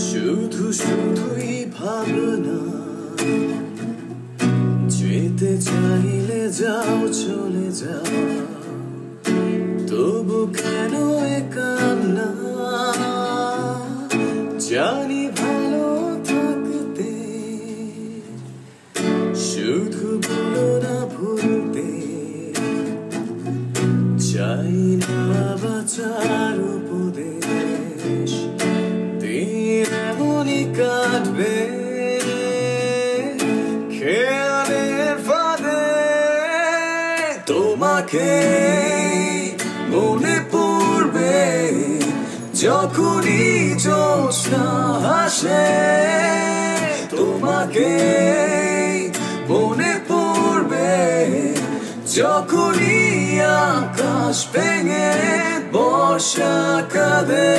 শুধু শুধুই ভাবনা যেতে চাইলে যাও চলে যাও তবু কেন এ কান্না জানি ভালো থাকতে শুধু বলো না ভুলতে চাই না বাঁচার উপদেশ দিন এমনই কাটবে খেয়ালের ফাঁদে তোমাকে মনে পড়বে যখনই জ্যোৎস্না হাসে তোমাকে মনে পড়বে যখনই আকাশ ভেঙে বর্ষা কাঁদে